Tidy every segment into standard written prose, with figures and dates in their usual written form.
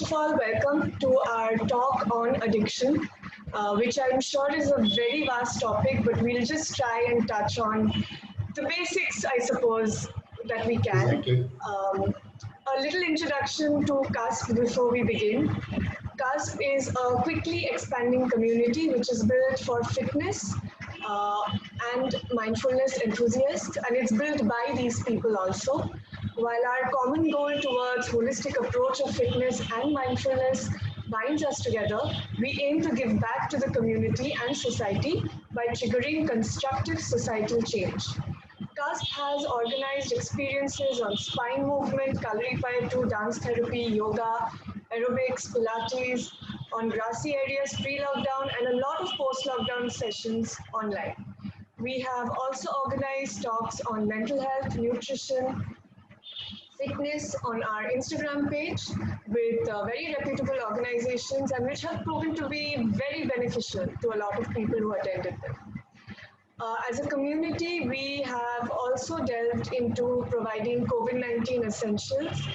of all, welcome to our talk on addiction, which I'm sure is a very vast topic, but we'll just try and touch on the basics, I suppose, that we can. Exactly. A little introduction to CUSP before we begin. CUSP is a quickly expanding community which is built for fitness uh, and mindfulness enthusiasts, and it's built by these people also. While our common goal towards holistic approach of fitness and mindfulness binds us together, we aim to give back to the community and society by triggering constructive societal change. CUSP has organized experiences on spine movement, Kalari Fire 2, dance therapy, yoga, aerobics, Pilates, on grassy areas pre-lockdown, and a lot of post-lockdown sessions online. We have also organized talks on mental health, nutrition, fitness on our Instagram page with very reputable organizations and which have proven to be very beneficial to a lot of people who attended them. As a community, we have also delved into providing COVID-19 essentials,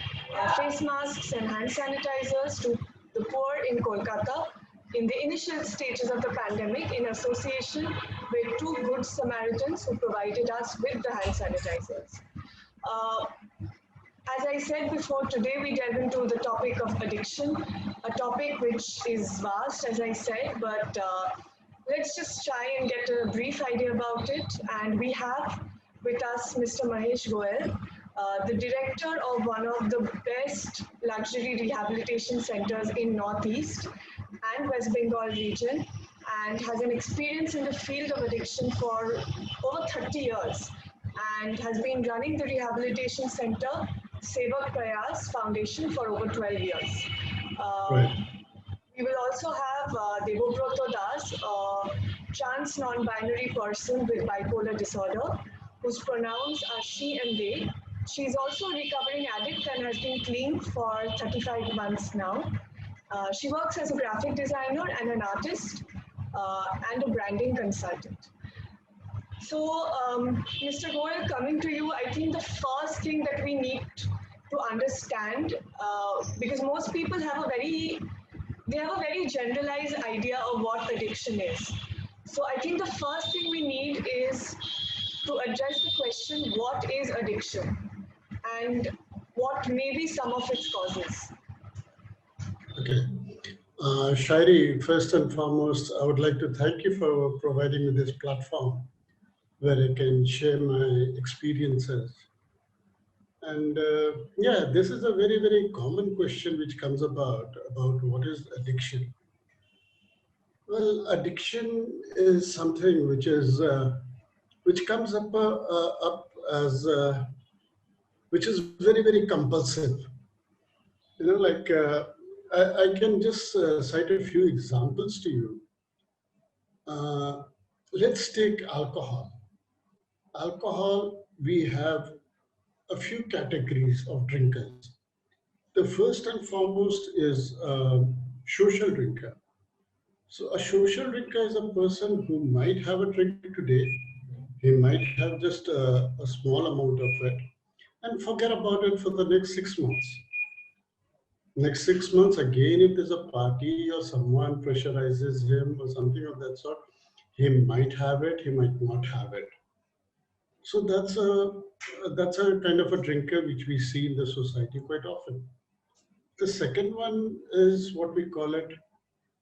face masks and hand sanitizers to the poor in Kolkata in the initial stages of the pandemic in association with two Good Samaritans who provided us with the hand sanitizers. Uh, as I said before, today we delve into the topic of addiction, a topic which is vast, as I said, but let's just try and get a brief idea about it. And we have with us Mr. Mahesh Goel, the director of one of the best luxury rehabilitation centers in Northeast and West Bengal region, and has an experience in the field of addiction for over 30 years and has been running the rehabilitation center Sevak Prayas Foundation for over 12 years. Right. We will also have Devobroto Das, a trans non-binary person with bipolar disorder, whose pronouns are she and they. She is also a recovering addict and has been clean for 35 months now. She works as a graphic designer and an artist and a branding consultant. So, Mr. Goel, coming to you, I think the first thing that we need to understand, because most people have a very generalized idea of what addiction is. So I think the first thing we need is to address the question, what is addiction? And what may be some of its causes? Okay. Shairi, first and foremost, I would like to thank you for providing me this platform where I can share my experiences. And yeah, this is a very, very common question which comes about what is addiction. Well, addiction is something which is which comes up as which is very, very compulsive. You know, like I can just cite a few examples to you. Let's take alcohol. Alcohol, we have a few categories of drinkers. The first and foremost is a social drinker. So a social drinker is a person who might have a drink today. He might have just a small amount of it and forget about it for the next 6 months. Next 6 months, again, if there's a party or someone pressurizes him or something of that sort, he might have it, he might not have it. So that's a kind of a drinker which we see in the society quite often. The second one is what we call it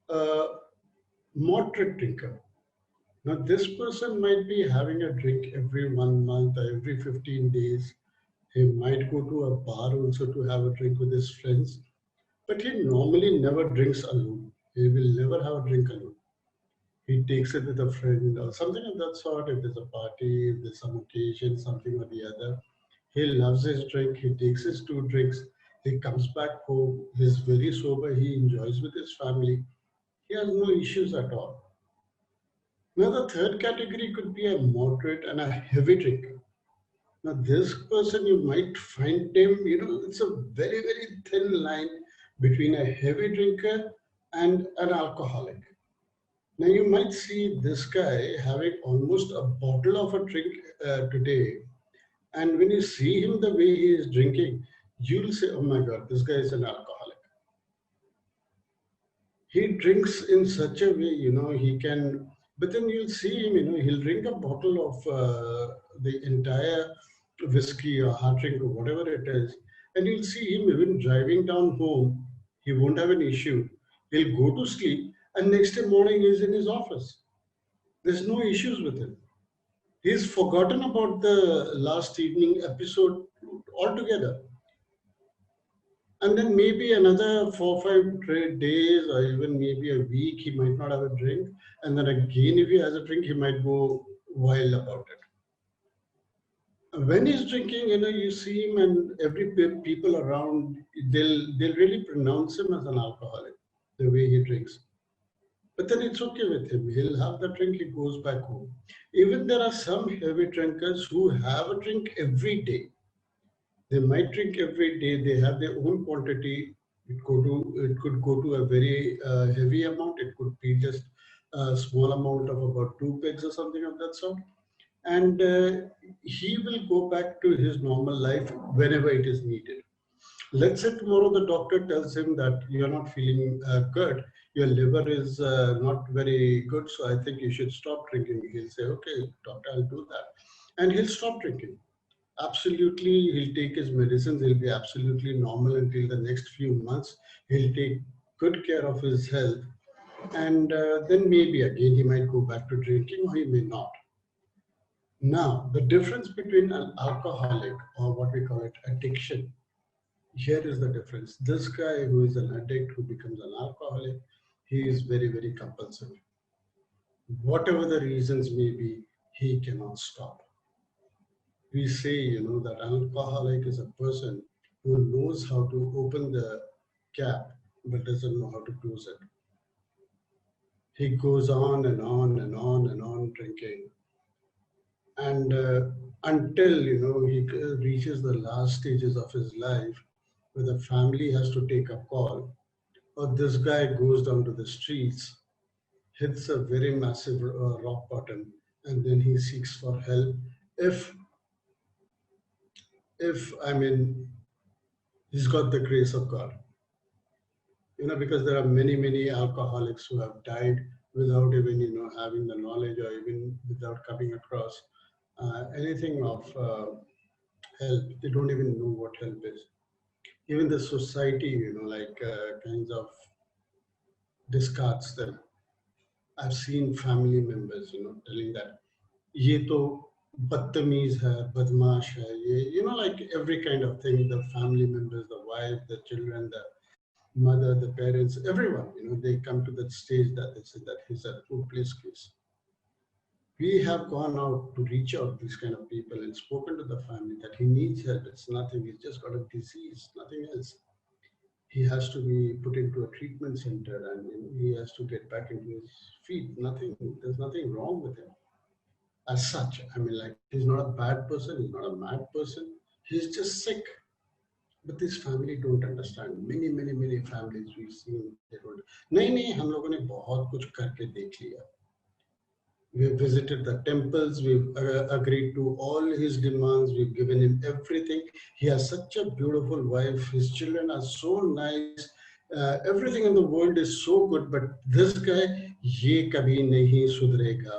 a moderate drinker. Now, this person might be having a drink every 1 month or every 15 days. He might go to a bar also to have a drink with his friends, but he normally never drinks alone. He will never have a drink alone. He takes it with a friend or something of that sort. If there's a party, if there's some occasion, something or the other, he loves his drink. He takes his 2 drinks. He comes back home. He's very sober. He enjoys with his family. He has no issues at all. Now, the third category could be a moderate and a heavy drinker. Now, this person, you might find him, it's a very, very thin line between a heavy drinker and an alcoholic. Now, you might see this guy having almost a bottle of a drink today. And when you see him the way he is drinking, you'll say, oh my God, this guy is an alcoholic. He drinks in such a way, he can, but then you'll see him, he'll drink a bottle of the entire whiskey or hard drink or whatever it is, and you'll see him even driving down home. He won't have an issue. He'll go to sleep, and next day morning he's in his office. There's no issues with him. He's forgotten about the last evening episode altogether. And then maybe another 4 or 5 days, or even maybe a week, he might not have a drink. And then again, if he has a drink, he might go wild about it. When he's drinking, you see him, and every people around, they'll really pronounce him as an alcoholic, the way he drinks. But then it's okay with him. He'll have the drink, he goes back home. Even there are some heavy drinkers who have a drink every day. They might drink every day. They have their own quantity. It could go to a very heavy amount. It could be just a small amount of about 2 pegs or something of that sort. And he will go back to his normal life whenever it is needed. Let's say tomorrow the doctor tells him that you're not feeling good, your liver is not very good, so I think you should stop drinking. He'll say, okay, doctor, I'll do that. And he'll stop drinking. Absolutely, he'll take his medicines. He'll be absolutely normal until the next few months. He'll take good care of his health. And then maybe again he might go back to drinking, or he may not. Now, the difference between an alcoholic, or what we call it addiction, here is the difference. This guy who is an addict, who becomes an alcoholic, he is very, very compulsive. Whatever the reasons may be, he cannot stop. We say, that an alcoholic is a person who knows how to open the cap but doesn't know how to close it. He goes on and on and on and on drinking. And until, he reaches the last stages of his life where the family has to take a call, or this guy goes down to the streets, hits a very massive rock bottom, and then he seeks for help. If I mean, he's got the grace of God. Because there are many, many alcoholics who have died without even, having the knowledge, or even without coming across anything of help. They don't even know what help is. Even the society, kinds of discards them. I've seen family members, telling that, ye to badtameez hai, badmash hai, like every kind of thing, the family members, the wife, the children, the mother, the parents, everyone, they come to that stage that they say that he's a hopeless case. We have gone out to reach out these kind of people and spoken to the family that he needs help. It's nothing, he's just got a disease, nothing else. He has to be put into a treatment center, and he has to get back into his feet. There's nothing wrong with him as such. He's not a bad person, he's not a mad person, he's just sick. But this family don't understand. Many families we've seen, they don't. नहीं, हम लोगों ने बहुत कुछ करके देख लिया. We've visited the temples, we've agreed to all his demands, we've given him everything. He has such a beautiful wife, his children are so nice, everything in the world is so good, but this guy, ये कभी नहीं सुधरेगा.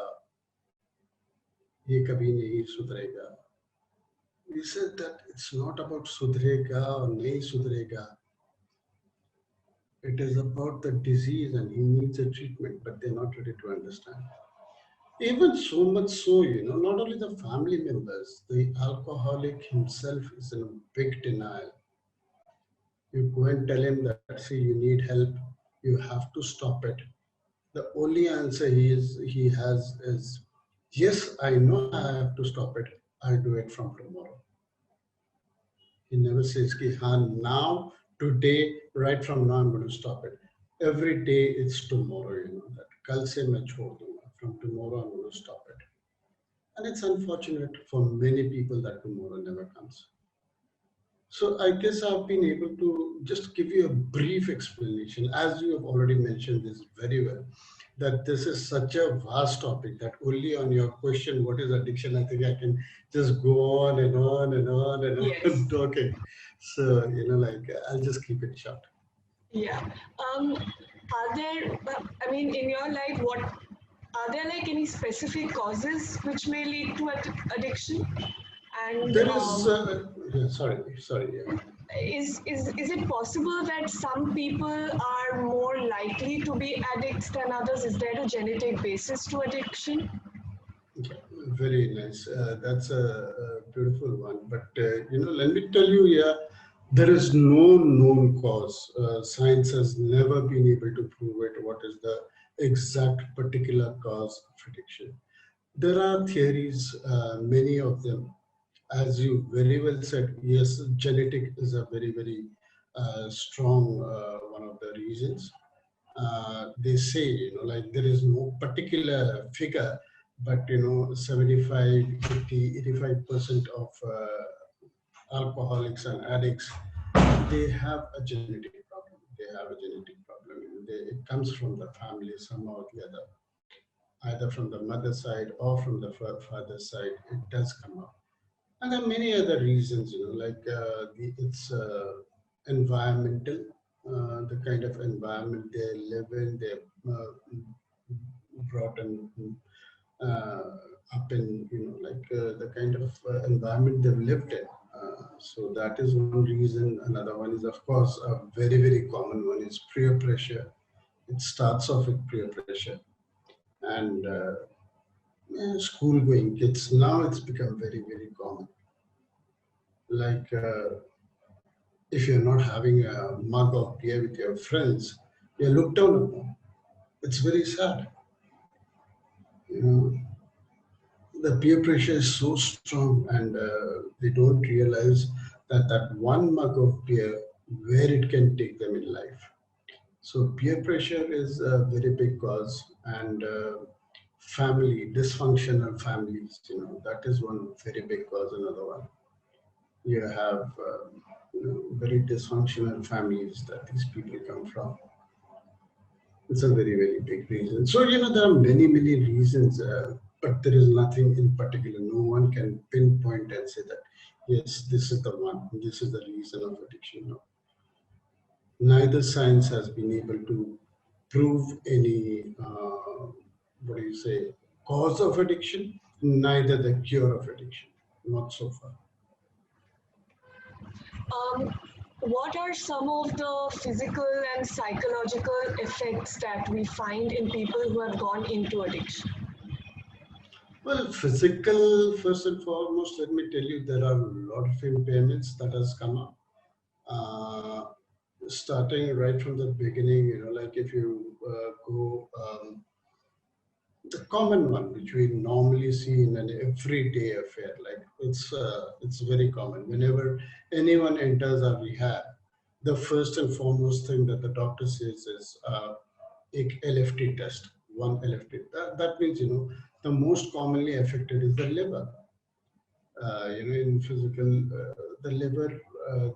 ये कभी नहीं सुधरेगा. We said that it's not about sudhrega or nahi sudhrega. It is about the disease, and he needs a treatment, but they're not ready to understand. Even so much so, not only the family members, the alcoholic himself is in a big denial. You go and tell him that, see, you need help, you have to stop it. The only answer he has is, yes, I know I have to stop it, I'll do it from tomorrow. He never says, now, today, right from now, I'm going to stop it. Every day it's tomorrow, that kal se main chhod dunga. From tomorrow, I'm going to stop it. And it's unfortunate for many people that tomorrow never comes. So I guess I've been able to just give you a brief explanation, as you have already mentioned this very well, that this is such a vast topic that only on your question, what is addiction, I think I can just go on and on and on and Yes. on talking. So, I'll just keep it short. Yeah. Are there, I mean, in your life, what are there like any specific causes which may lead to addiction? And There is, yeah, sorry, yeah. is it possible that some people are more likely to be addicts than others? Is there a genetic basis to addiction? Yeah, very nice. That's a beautiful one. But let me tell you, yeah, there is no known cause. Science has never been able to prove it. What is the exact particular cause of addiction? There are theories, many of them, as you very well said. Yes, genetic is a very strong one of the reasons. They say, like there is no particular figure, but 75, 80, 85% of alcoholics and addicts, they have a genetic problem. They have a genetic problem. It comes from the family somehow or the other, either from the mother side or from the father side. It does come up. And there are many other reasons, like it's environmental, the kind of environment they live in, they're brought in, uh, up in, the kind of environment they've lived in. So that is one reason. Another one is, of course, a very common one is peer pressure. It starts off with peer pressure. And school going kids, now it's become very common. Like, if you're not having a mug of beer with your friends, you're looked down upon. It's very sad. You know, the peer pressure is so strong, and they don't realize that one mug of beer, where it can take them in life. So peer pressure is a very big cause, and family dysfunctional families. That is one very big cause. Another one, you have very dysfunctional families that these people come from. It's a very big reason. So, there are many reasons, but there is nothing in particular. No one can pinpoint and say that, yes, this is the one, this is the reason of addiction. No. Neither science has been able to prove any, what do you say, cause of addiction, neither the cure of addiction, not so far. What are some of the physical and psychological effects that we find in people who have gone into addiction? Well, physical, first and foremost, let me tell you, there are a lot of impairments that has come up. Starting right from the beginning, like if you go, the common one which we normally see in an everyday affair, like it's very common. Whenever anyone enters a rehab, the first and foremost thing that the doctor says is LFT test, one LFT. That means, the most commonly affected is the liver. In physical, the liver,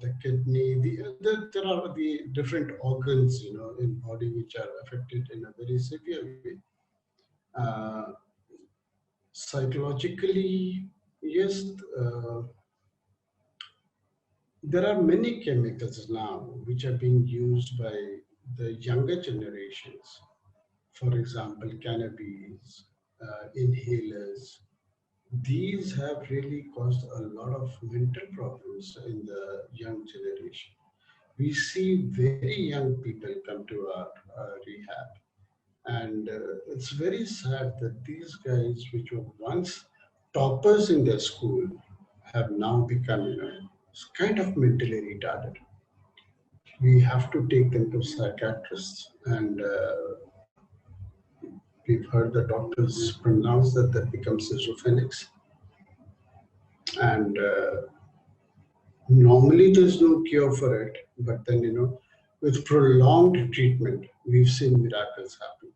the kidney, there are the different organs, in body which are affected in a very severe way. Psychologically, yes, there are many chemicals now which are being used by the younger generations. For example, cannabis, inhalers. These have really caused a lot of mental problems in the young generation. We see very young people come to our rehab, and it's very sad that these guys, which were once toppers in their school, have now become, kind of mentally retarded. We have to take them to psychiatrists, and we've heard the doctors pronounce that becomes schizophrenics. And normally there's no cure for it, but then, with prolonged treatment, we've seen miracles happen,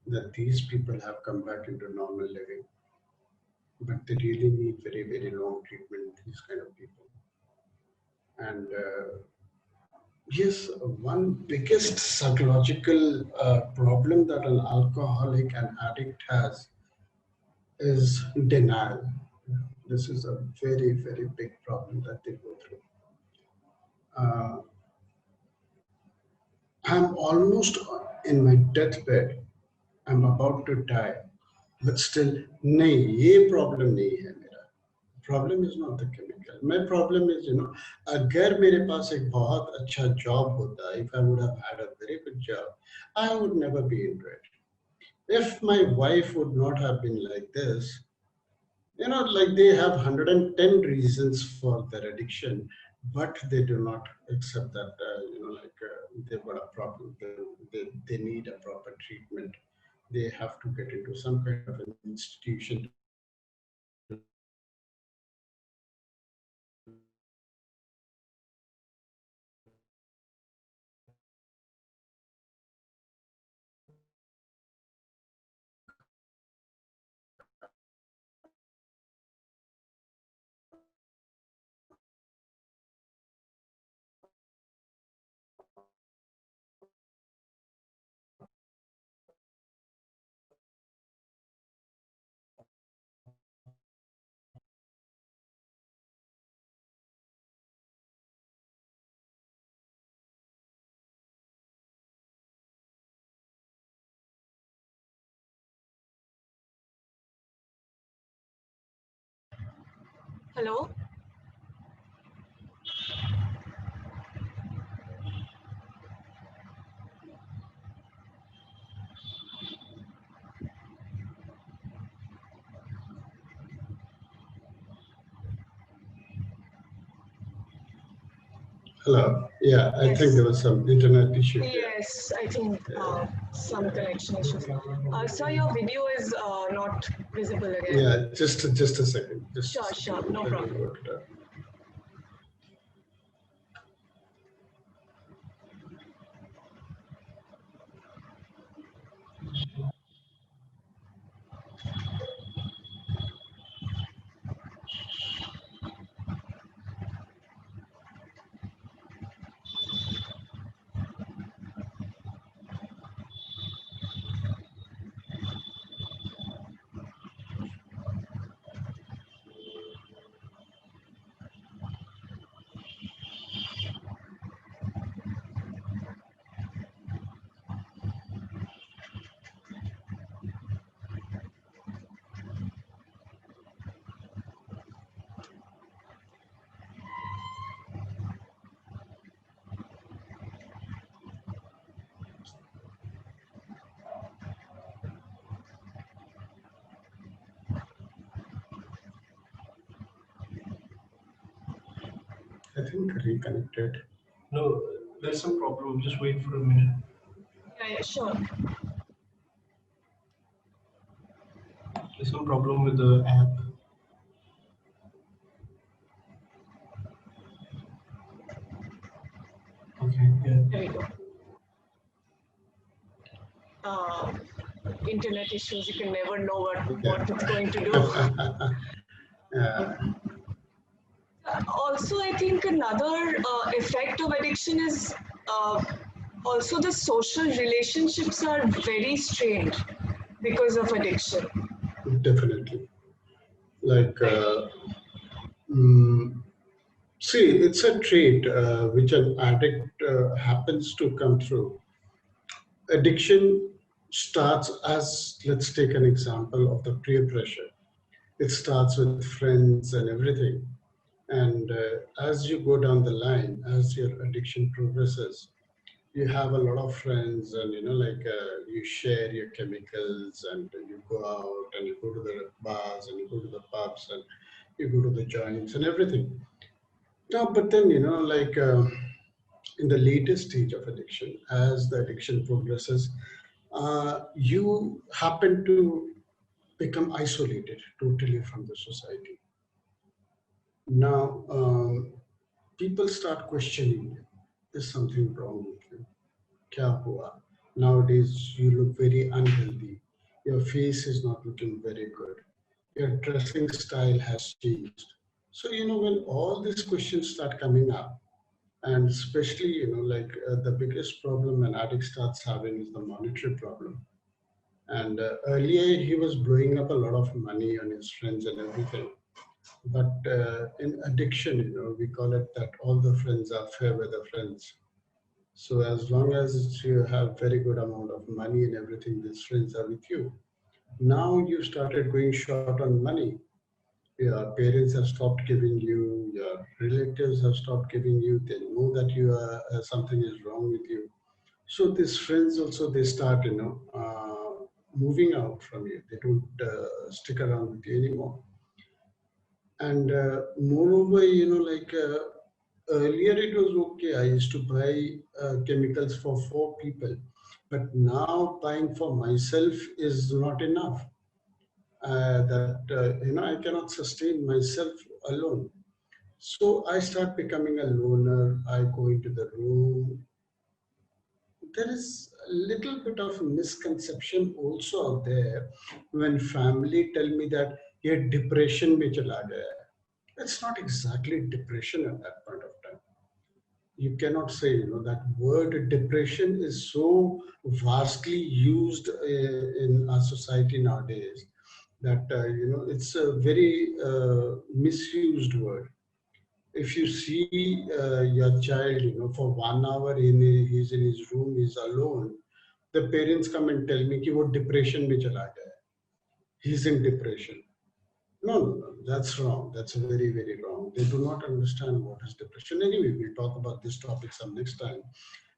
that these people have come back into normal living. But they really need very long treatment, these kind of people. And yes, one biggest psychological problem that an alcoholic and addict has is denial. This is a very big problem that they go through. I'm almost in my deathbed. I'm about to die, but still, नहीं ये problem नहीं है मेरा. Problem is not the chemical. My problem is, अगर मेरे पास एक बहुत अच्छा job होता, if I would have had a very good job, I would never be into it. If my wife would not have been like this, like they have 110 reasons for their addiction, but they do not accept that, they've got a problem. They need a proper treatment. They have to get into some kind of an institution. Hello? Hello. Yeah, I think there was some internet issue. Yes, I think some connection issues. So your video is not visible again. Yeah, just a second. Sure, no problem. I think reconnected. No, there's some problem. Just wait for a minute. Yeah, sure. There's some problem with the app. Okay, yeah. There we go. Internet issues, you can never know what it's going to do. Yeah. Also, I think another effect of addiction is also the social relationships are very strained because of addiction. Definitely. Like, see, it's a trait which an addict happens to come through. Addiction starts as, let's take an example of the peer pressure. It starts with friends and everything. And as you go down the line, as your addiction progresses, you have a lot of friends and, you share your chemicals and you go out and you go to the bars and you go to the pubs and you go to the joints and everything. Now, but then, in the latest stage of addiction, as the addiction progresses, you happen to become isolated totally from the society. Now, people start questioning you. Is something wrong with you? Kya hua? Nowadays, you look very unhealthy. Your face is not looking very good. Your dressing style has changed. So, when all these questions start coming up, and especially, the biggest problem an addict starts having is the monetary problem. And earlier, he was blowing up a lot of money on his friends and everything. But in addiction, we call it that all the friends are fair weather friends. So as long as you have very good amount of money and everything, these friends are with you. Now you started going short on money. Your parents have stopped giving you, your relatives have stopped giving you, they know that you are something is wrong with you. So these friends also, they start, moving out from you. They don't stick around with you anymore. And moreover, earlier it was okay. I used to buy chemicals for 4 people, but now buying for myself is not enough. I cannot sustain myself alone. So I start becoming a loner. I go into the room. There is a little bit of misconception also out there when family tell me that ये depression में चला गया है. It's not exactly depression at that point of time. You cannot say, that word depression is so vastly used in our society nowadays that, it's a very misused word. If you see your child, for 1 hour he's in his room, he's alone, the parents come and tell me कि वो depression में चला गया है. He's in depression. No, no, no, that's wrong. That's very, very wrong. They do not understand what is depression. Anyway, we'll talk about this topic some next time.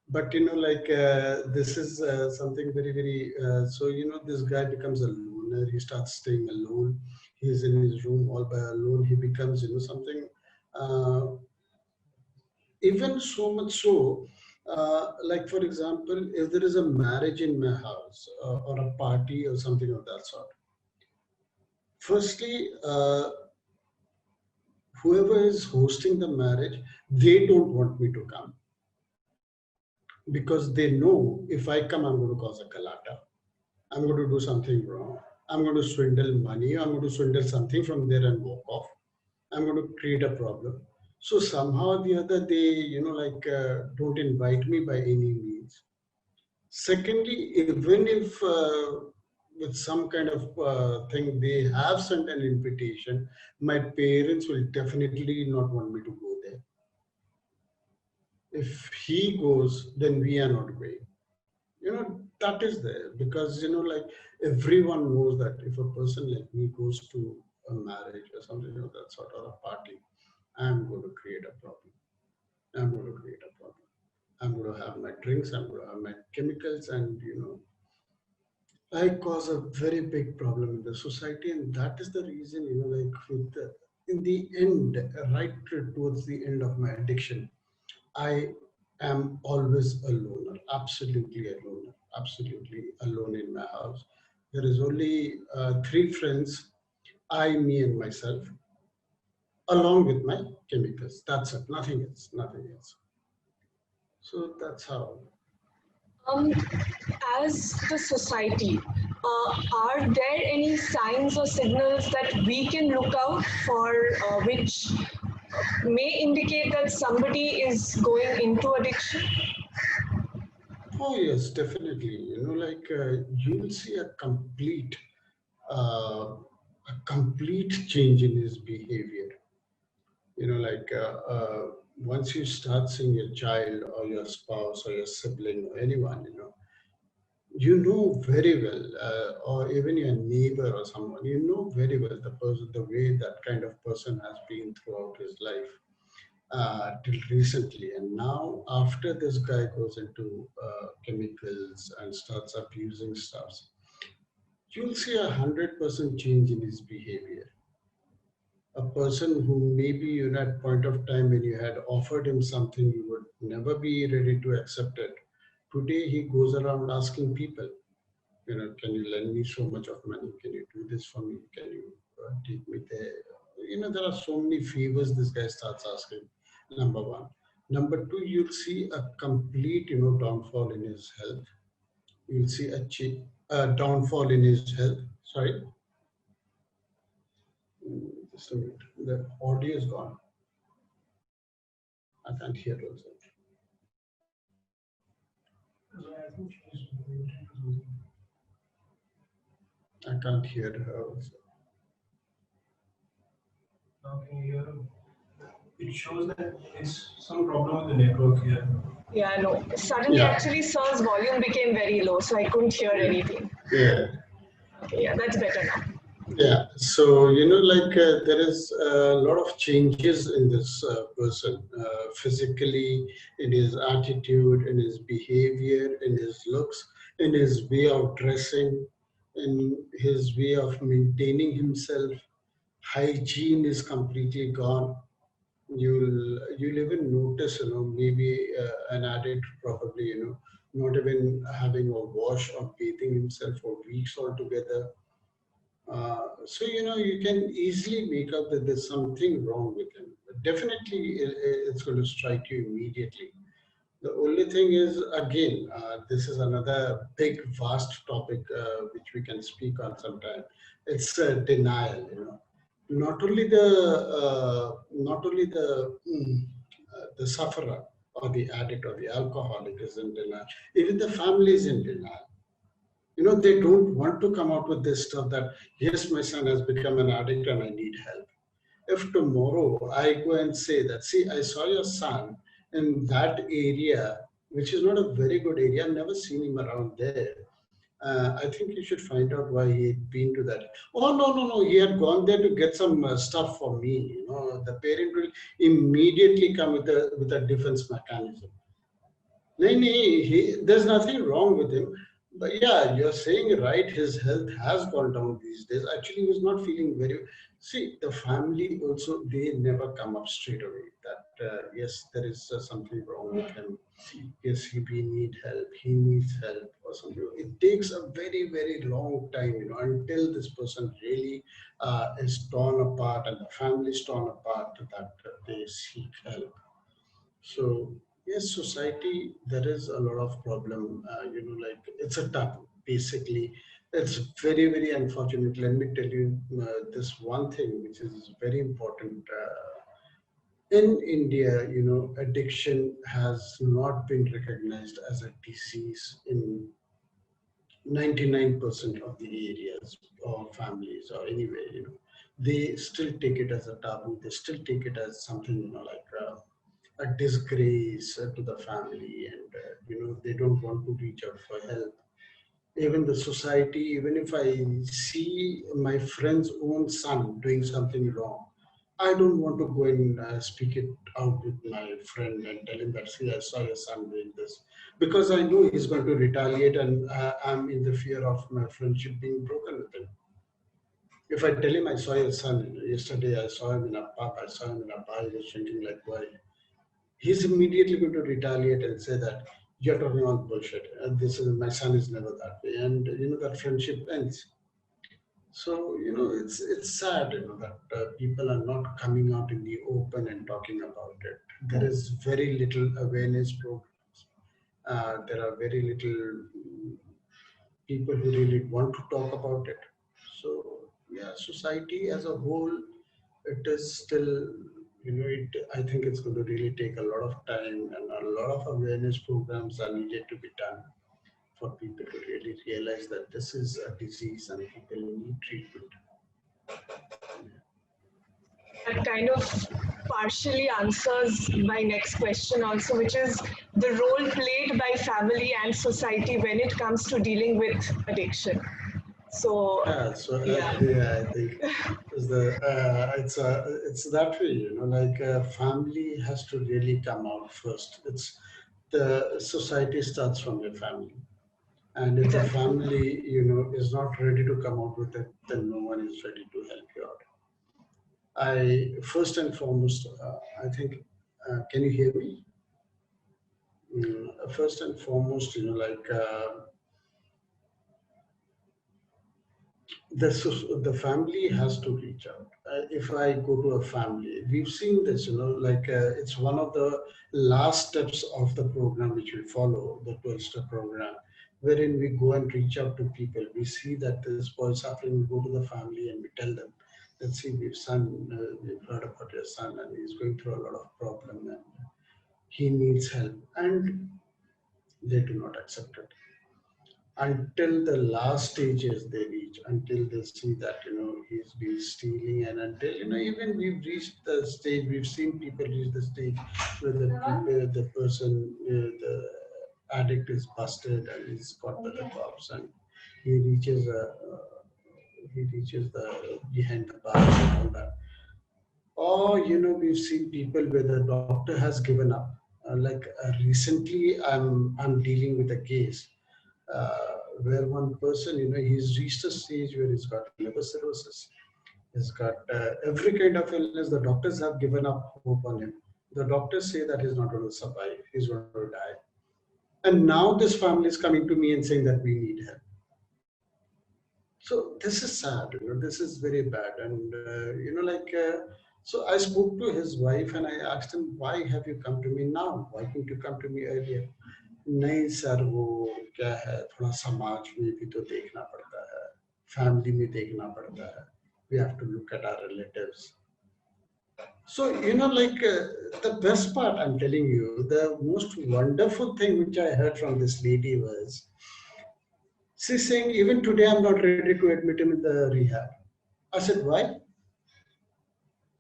But this is something very, very. This guy becomes a loner. He starts staying alone. He's in his room all by alone. He becomes, something. Even so much so, like for example, if there is a marriage in my house or a party or something of that sort. Firstly, whoever is hosting the marriage, they don't want me to come because they know if I come, I'm going to cause a kalata. I'm going to do something wrong. I'm going to swindle money. I'm going to swindle something from there and walk off. I'm going to create a problem. So somehow or the other, they, don't invite me by any means. Secondly, even if with some kind of thing they have sent an invitation, my parents will definitely not want me to go there. If he goes, then we are not going. That is there because, everyone knows that if a person like me goes to a marriage or something of that sort or a party, I'm going to create a problem. I'm going to create a problem. I'm going to have my drinks, I'm going to have my chemicals, and, I cause a very big problem in the society. And that is the reason, in the end, right towards the end of my addiction, I am always a loner, absolutely alone in my house. There is only 3 friends, I, me, and myself, along with my chemicals. That's it, nothing else, nothing else. So that's how. As the society, are there any signs or signals that we can look out for which may indicate that somebody is going into addiction? Oh yes, definitely. You will see uh, a complete change in his behavior. Once you start seeing your child or your spouse or your sibling or anyone, you know very well, or even your neighbor or someone, you know very well the person, the way that kind of person has been throughout his life till recently. And now, after this guy goes into chemicals and starts abusing stuff, you'll see 100% change in his behavior. A person who maybe at point of time when you had offered him something, you would never be ready to accept it. Today he goes around asking people, can you lend me so much of money? Can you do this for me? Can you take me there? There are so many favors this guy starts asking. Number one. Number two, you'll see a complete, downfall in his health. You'll see a downfall in his health. Sorry. Just a minute. The audio is gone. I can't hear also. I can't hear her also. Now can you hear him? It shows that it's some problem with the network here. Yeah, no. Suddenly, Yeah. actually, Sir's volume became very low, so I couldn't hear anything. Yeah. Okay, yeah, that's better now. Yeah, so like there is a lot of changes in this person, physically, in his attitude, in his behavior, in his looks, in his way of dressing, in his way of maintaining himself. Hygiene is completely gone. You'll even notice, maybe an addict probably, not even having a wash or bathing himself for weeks altogether. So you can easily make out that there's something wrong with him. Definitely, it's going to strike you immediately. The only thing is, again, this is another big, vast topic which we can speak on sometime. It's denial. Not only the sufferer or the addict or the alcoholic is in denial. Even the family is in denial. They don't want to come out with this stuff that, yes, my son has become an addict and I need help. If tomorrow I go and say that, see, I saw your son in that area, which is not a very good area, I've never seen him around there. I think you should find out why he had been to that. Oh, no, no, no, he had gone there to get some stuff for me. The parent will immediately come with a defense mechanism. No, there's nothing wrong with him. But yeah, you're saying right, his health has gone down these days. Actually, he's not feeling very. See, the family also, they never come up straight away that, yes, there is something wrong with him. Yes, we need help. He needs help or something. It takes a very, very long time, until this person really is torn apart and the family is torn apart that they seek help. So yes, society, there is a lot of problem. Like it's a taboo. Basically, it's very very unfortunate. Let me tell you this one thing, which is very important. In India, addiction has not been recognized as a disease in 99% of the areas or families or anywhere. They still take it as a taboo. They still take it as something, like a disgrace to the family, and they don't want to reach out for help. Even the society, even if I see my friend's own son doing something wrong, I don't want to go and speak it out with my friend and tell him that, see, I saw your son doing this, because I know he's going to retaliate, and I'm in the fear of my friendship being broken with him. If I tell him I saw your son yesterday, I saw him in a pub, I saw him in a bar, he was drinking like wine, he's immediately going to retaliate and say that you're talking about bullshit. And this is, my son is never that way, and that friendship ends. So it's sad, that people are not coming out in the open and talking about it. There is very little awareness programs. There are very little people who really want to talk about it. So yeah, society as a whole, it is still, I think it's going to really take a lot of time, and a lot of awareness programs are needed to be done for people to really realize that this is a disease and people need treatment. That kind of partially answers my next question also, which is the role played by family and society when it comes to dealing with addiction. So Yeah, so yeah, I think it's that way, like family has to really come out first. It's the society starts from your family. And if the exactly. family, is not ready to come out with it, then no one is ready to help you out. I first and foremost, I think, can you hear me? First and foremost, like the family has to reach out. If I go to a family, we've seen this, like it's one of the last steps of the program which we follow, the 12-step program, wherein we go and reach out to people. We see that this boy is suffering, we go to the family and we tell them that, see, we've heard about your son and he's going through a lot of problem and he needs help, and they do not accept it. until the last stages they reach, until they see that, he's been stealing, and until, even we've reached the stage, we've seen people reach the stage where the person, the addict is busted and he's caught by the cops, and he reaches the behind the bars and all that. Or, we've seen people where the doctor has given up. Recently, I'm dealing with a case where one person, he's reached a stage where he's got liver cirrhosis, he's got every kind of illness. The doctors have given up hope on him. The doctors say that he's not going to survive, he's going to die. And now this family is coming to me and saying that we need help. So this is sad, this is very bad. And, so I spoke to his wife and I asked him, why have you come to me now? Why didn't you come to me earlier? नहीं sir, वो क्या है, थोड़ा समाज में भी तो देखना पड़ता है, फैमिली में देखना पड़ता है. We have to look at our relatives. So, the best part, I'm telling you, the most wonderful thing which I heard from this lady was, she's saying, even today I'm not ready to admit him in the rehab. I said, why?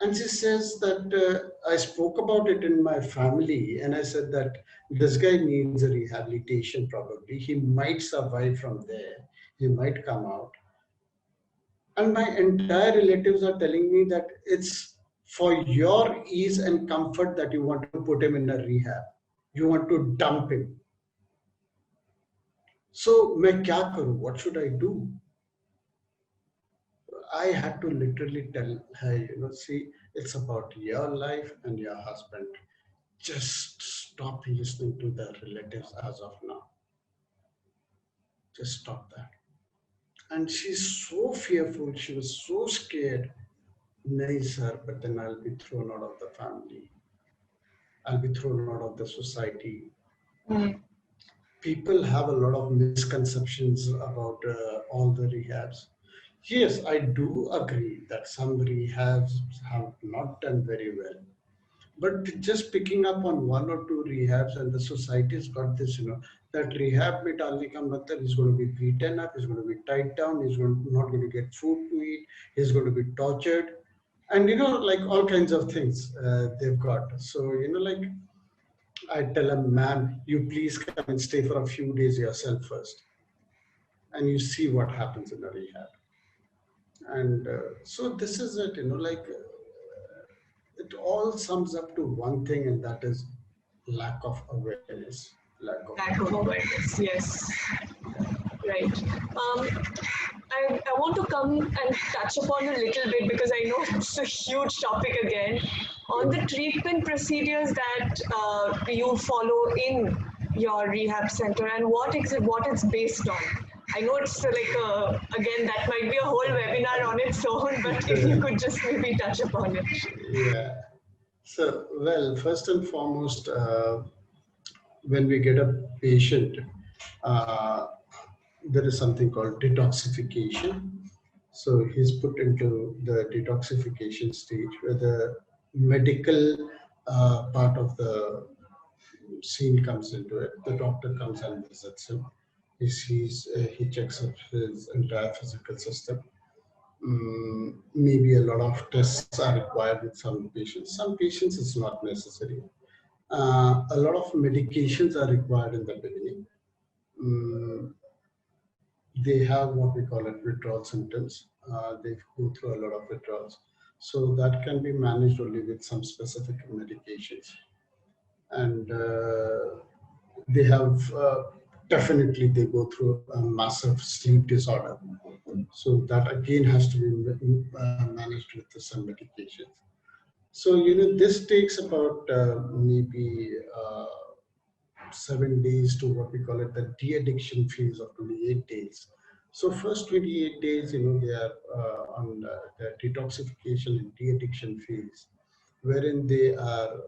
And she says that I spoke about it in my family and I said that this guy needs a rehabilitation probably. He might survive from there. He might come out. And my entire relatives are telling me that it's for your ease and comfort that you want to put him in a rehab. You want to dump him. So, मैं क्या करूं? What should I do? I had to literally tell her, see, it's about your life and your husband. Just stop listening to the relatives as of now. Just stop that. And she's so fearful. She was so scared. Nahi, sir, but then I'll be thrown out of the family. I'll be thrown out of the society. People have a lot of misconceptions about all the rehabs. Yes, I do agree that some rehabs have not done very well. But just picking up on one or two rehabs, and the society's got this, that rehab mein dalne ka matlab is going to be beaten up, he's going to be tied down, not going to get food to eat, he's going to be tortured. And, like all kinds of things they've got. So, I tell a man, you please come and stay for a few days yourself first. And you see what happens in a rehab. And so this is it, it all sums up to one thing, and that is lack of awareness. Lack of awareness, yes. Right. I want to come and touch upon a little bit, because I know it's a huge topic again, on the treatment procedures that you follow in your rehab center and what it's based on. I know it's again, that might be a whole webinar on its own, but if you could just maybe touch upon it. Yeah. So, well, first and foremost, when we get a patient, there is something called detoxification. So he's put into the detoxification stage, where the medical part of the scene comes into it. The doctor comes and visits him. He checks up his entire physical system. Maybe a lot of tests are required with some patients. Some patients it's not necessary. A lot of medications are required in the beginning. They have what we call it withdrawal symptoms. They go through a lot of withdrawals. So that can be managed only with some specific medications. And they have definitely they go through a massive sleep disorder. So that again has to be managed with some medications. So, this takes about maybe 7 days to what we call it the de-addiction phase of 28 days. So first 28 days, they are on the detoxification and de-addiction phase, wherein they are,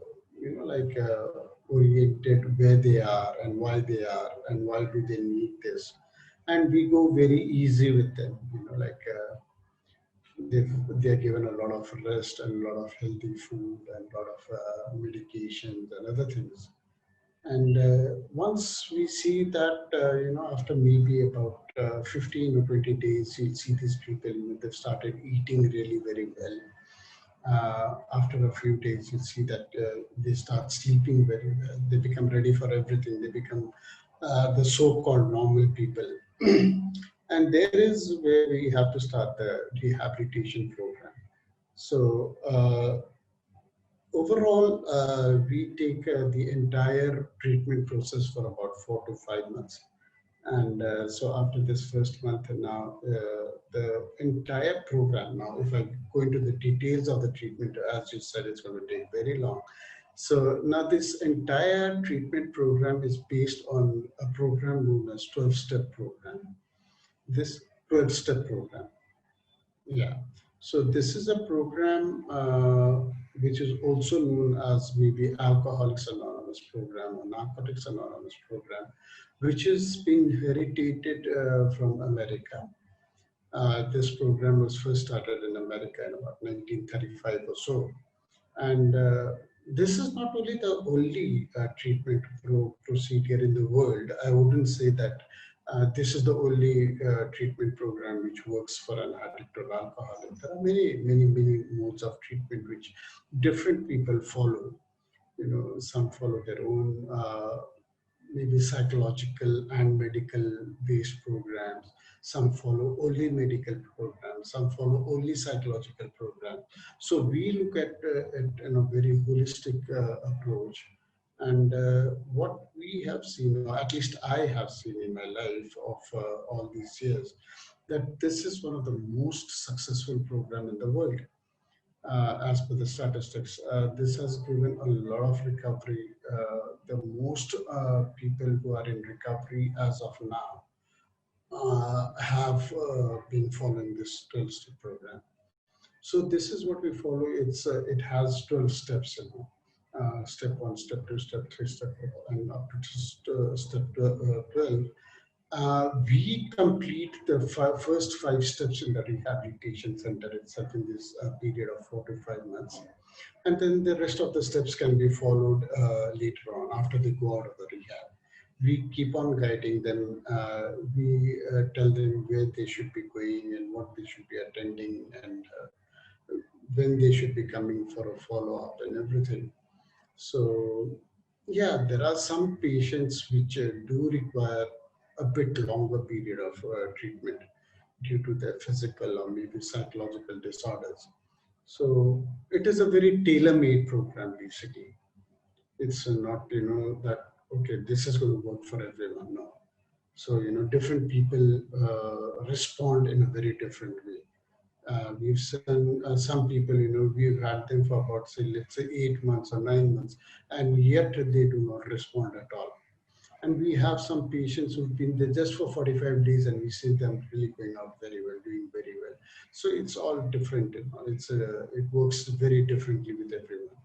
oriented where they are and why do they need this. And we go very easy with them, they're given a lot of rest and a lot of healthy food and a lot of medications and other things. And once we see that, after maybe about 15 or 20 days, you see these people, they've started eating really very well. After a few days, you see that they start sleeping very well. They become ready for everything. They become the so-called normal people. And there is where we have to start the rehabilitation program. So overall, we take the entire treatment process for about 4 to 5 months. And so after this first month, now the entire program, now if I go into the details of the treatment, as you said, it's going to take very long. So now this entire treatment program is based on a program known as 12-step program. This 12-step program. Yeah. So this is a program which is also known as maybe Alcoholics Anonymous program or Narcotics Anonymous program, which is being heritated from America. This program was first started in America in about 1935 or so. And this is not only the only treatment procedure in the world. I wouldn't say that this is the only treatment program which works for an addict or alcoholic. There are many modes of treatment which different people follow. Some follow their own maybe psychological and medical based programs. Some follow only medical programs. Some follow only psychological programs. So we look at it in a very holistic approach. And what we have seen, or at least I have seen in my life of all these years, that this is one of the most successful program in the world. As per the statistics, this has given a lot of recovery. The most people who are in recovery as of now have been following this 12-step program. So this is what we follow. It has 12 steps, step 1, step 2, step 3, step 4, and up to step 12. We complete the first 5 steps in the rehabilitation center itself in this period of 4 to 5 months. And then the rest of the steps can be followed later on after they go out of the rehab. We keep on guiding them. We tell them where they should be going and what they should be attending and when they should be coming for a follow-up and everything. So yeah, there are some patients which do require a bit longer period of treatment due to their physical or maybe psychological disorders. So it is a very tailor-made program basically. It's not, that, okay, this is going to work for everyone. No. So, different people respond in a very different way. We've seen some people, we've had them for about, say, let's say 8 months or 9 months, and yet they do not respond at all. And we have some patients who've been there just for 45 days and we see them really going out very well, doing very well. So it's all different. It works very differently with everyone.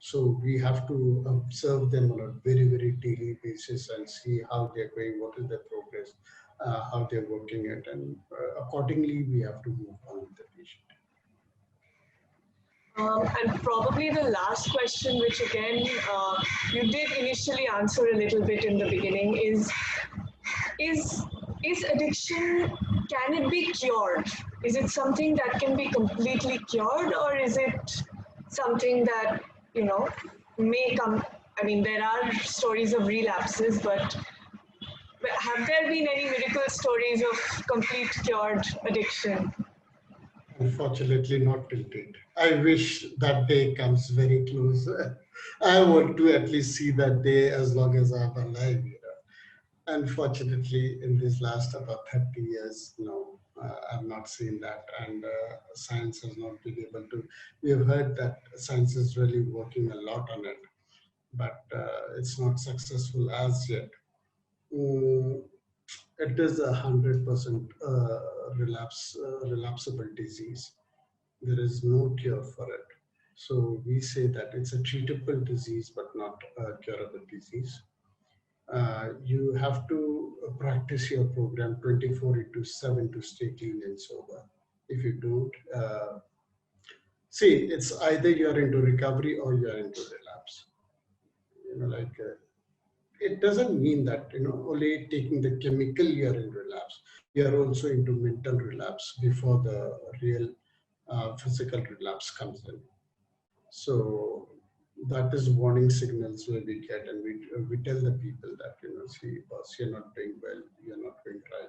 So we have to observe them on a very daily basis and see how they're going, what is their progress, how they're working it, and accordingly we have to move on with the patient. And probably the last question, which again you did initially answer a little bit in the beginning, is addiction, can it be cured? Is it something that can be completely cured, or is it something that, may come? I mean, there are stories of relapses, but have there been any miracle stories of complete cured addiction? Unfortunately, not till date. I wish that day comes very close. I want to at least see that day as long as I'm alive. Unfortunately, in this last about 30 years, no, I've not seen that, and science has not been able to. We have heard that science is really working a lot on it, but it's not successful as yet. It is 100% relapsable disease. There is no cure for it. So we say that it's a treatable disease, but not a curable disease. You have to practice your program 24/7 to stay clean and sober. If you don't, see, it's either you're into recovery or you're into relapse. it doesn't mean that, only taking the chemical you're in relapse. You're also into mental relapse before the real physical relapse comes in. So that is warning signals where we get, and we tell the people that, see, boss, you're not doing well, you're not doing right.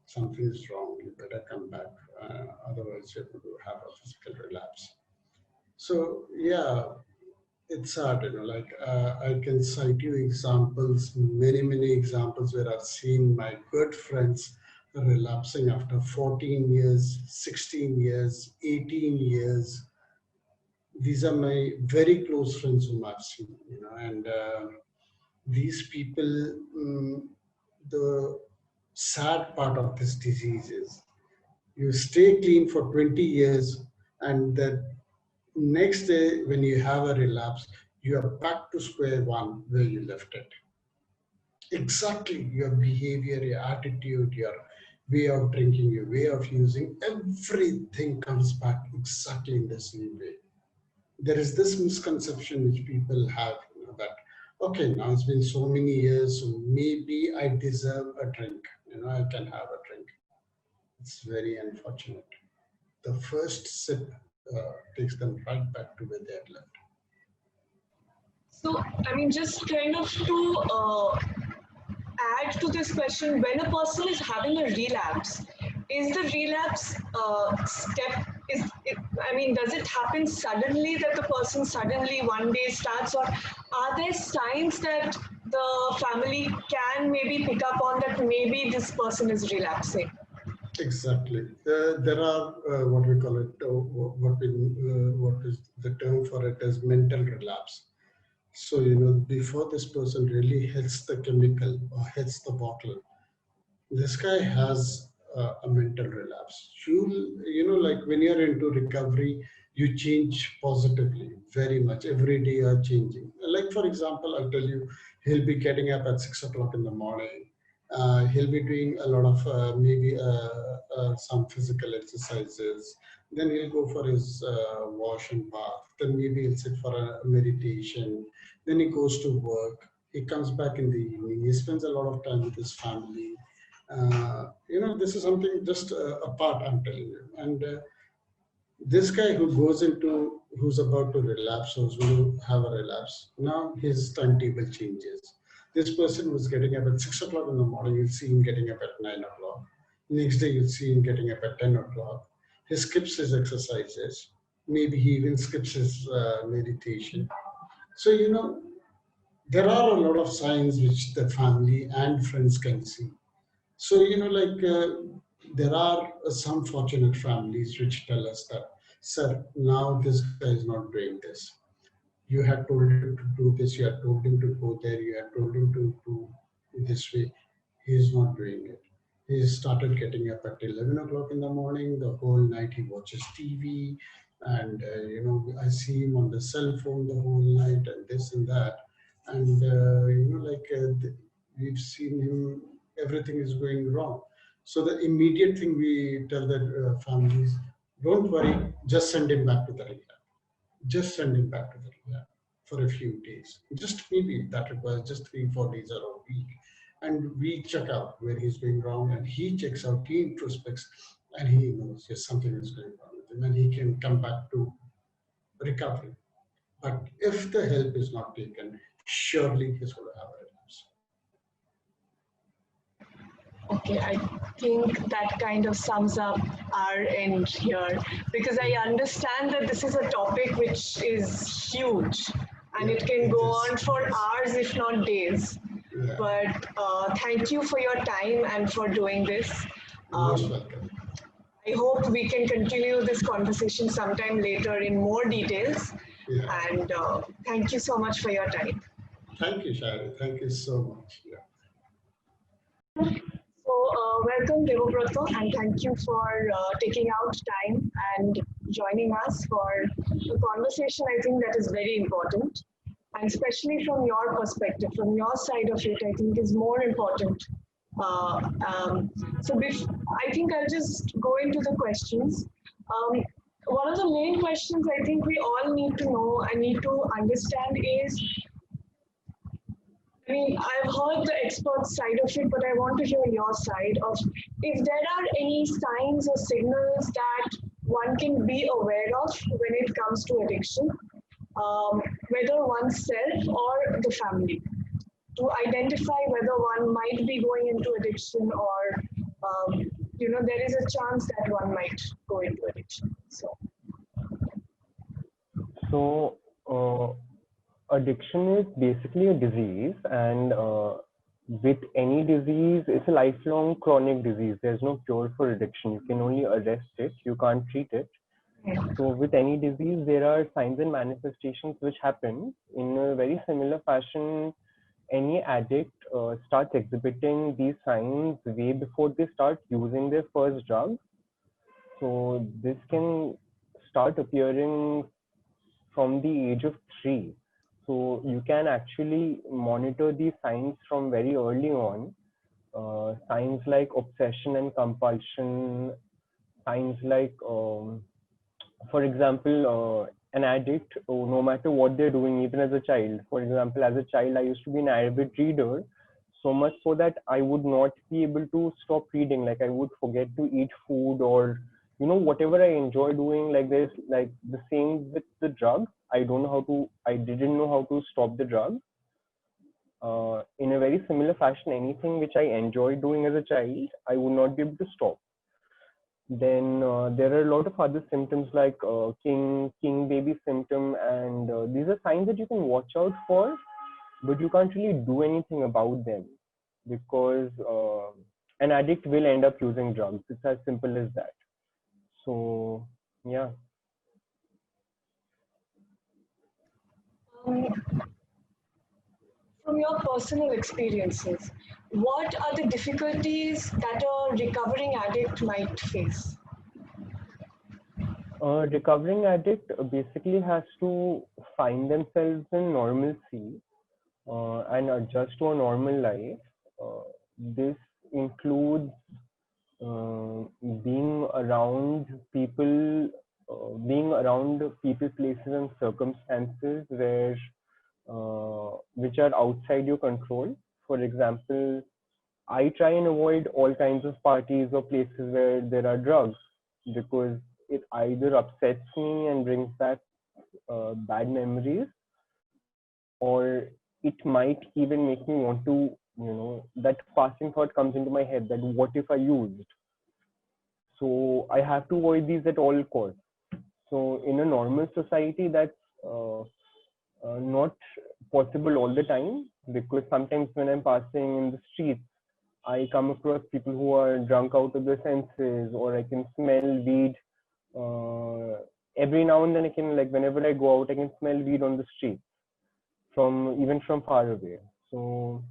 Something is wrong, you better come back. Otherwise, you're going to have a physical relapse. So, yeah, it's hard, like I can cite you examples, many examples where I've seen my good friends relapsing after 14 years, 16 years, 18 years. These are my very close friends whom I've seen, and these people, the sad part of this disease is you stay clean for 20 years, and the next day when you have a relapse, you are back to square one where you left it. Exactly, your behavior, your attitude, your way of drinking, your way of using, everything comes back exactly in the same way. There is this misconception which people have, that, okay, now it's been so many years, so maybe I deserve a drink, I can have a drink. It's very unfortunate. The first sip takes them right back to where they had left. So, I mean, just kind of to add to this question, when a person is having a relapse, is the relapse step, I mean, does it happen suddenly that the person suddenly one day starts, or are there signs that the family can maybe pick up on that maybe this person is relapsing? Exactly. There are what we call it, what is the term for it is mental relapse. So, before this person really hits the chemical or hits the bottle, this guy has a mental relapse. Like when you're into recovery, you change positively very much. Every day you're changing. Like, for example, I'll tell you, he'll be getting up at 6 o'clock in the morning. He'll be doing a lot of maybe some physical exercises. Then he'll go for his wash and bath. Then maybe he'll sit for a meditation. Then he goes to work. He comes back in the evening. He spends a lot of time with his family. This is something just a part, I'm telling you. And this guy who's about to relapse, who's going to have a relapse, now his timetable changes. This person was getting up at 6 o'clock in the morning, you'll see him getting up at 9 o'clock. Next day, you'll see him getting up at 10 o'clock. He skips his exercises. Maybe he even skips his meditation. So, there are a lot of signs which the family and friends can see. So, there are some fortunate families which tell us that, sir, now this guy is not doing this. You had told him to do this, you had told him to go there, you had told him to do this way. He is not doing it. He started getting up at 11 o'clock in the morning. The whole night he watches TV. And, I see him on the cell phone the whole night and this and that. And, we've seen him, everything is going wrong. So the immediate thing we tell the families, don't worry, just send him back to the rehab. Just send him back to the rehab for a few days. Just maybe that requires just 3-4 days or a week. And we check out where he's going wrong, and he checks out, he introspects, and he knows, yes, something is going wrong with him, and he can come back to recovery. But if the help is not taken, surely he's going to have a relapse. Okay, I think that kind of sums up our end here, because I understand that this is a topic which is huge and it can go on for hours, if not days. Yeah. But thank you for your time and for doing this. Most welcome. I hope we can continue this conversation sometime later in more details. Yeah. And thank you so much for your time. Thank you, Shari. Thank you so much. Yeah. So welcome, Devobrata, and thank you for taking out time and joining us for a conversation. I think that is very important, and especially from your perspective, from your side of it, I think is more important. I think I'll just go into the questions. One of the main questions I think we all need to know and need to understand is I mean, I've heard the expert side of it, but I want to hear your side of if there are any signs or signals that one can be aware of when it comes to addiction, whether oneself or the family, to identify whether one might be going into addiction or, there is a chance that one might go into addiction. So, So, addiction is basically a disease, and with any disease, it's a lifelong chronic disease. There's no cure for addiction. You can only arrest it, you can't treat it. So, with any disease, there are signs and manifestations which happen in a very similar fashion. Any addict starts exhibiting these signs way before they start using their first drug. So, this can start appearing from the age of 3. So you can actually monitor these signs from very early on. Signs like obsession and compulsion, signs like, for example, an addict, no matter what they're doing, even as a child. For example, as a child, I used to be an avid reader, so much so that I would not be able to stop reading. Like I would forget to eat food, or whatever I enjoy doing. Like there's like the same with the drug. I didn't know how to stop the drug. In a very similar fashion, anything which I enjoyed doing as a child, I would not be able to stop. Then there are a lot of other symptoms like king baby symptom, and these are signs that you can watch out for, but you can't really do anything about them because an addict will end up using drugs. It's as simple as that. So yeah. um, from your personal experiences, what are the difficulties that a recovering addict might face? A recovering addict basically has to find themselves in normalcy and adjust to a normal life. This includes being around people, places, and circumstances which are outside your control. For example, I try and avoid all kinds of parties or places where there are drugs because it either upsets me and brings back bad memories, or it might even make me want to, that passing thought comes into my head that what if I used? So I have to avoid these at all costs. So in a normal society, that's not possible all the time, because sometimes when I'm passing in the streets, I come across people who are drunk out of their senses, or I can smell weed. Every now and then I can, like, whenever I go out, I can smell weed on the street even from far away. So